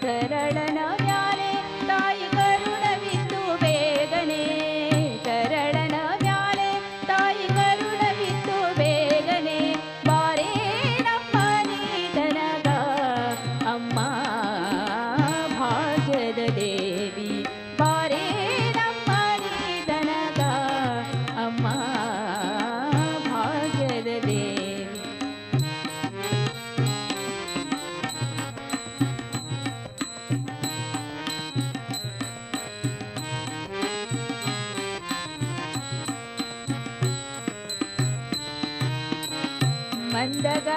ಕರಳನ ಮ್ಯಾಲೆ ತಾಯಿ ಕರುಣವಿತ್ತು ಬೇಗನೆ, ಕರಳನ ಮ್ಯಾಲೆ ತಾಯಿ ಕರುಣವಿತ್ತು ಬೇಗನೆ. ಬಾರೇ ನಮ್ಮ ನೀತನಗ ಅಮ್ಮ ಭಾಗ್ಯದ ದೇವಿ, ಬಾರೇ ನಮ್ಮ ನೀತನಗ ಅಮ್ಮ ಭಾಗ್ಯದ ದೇವಿ. ಮಂದಗ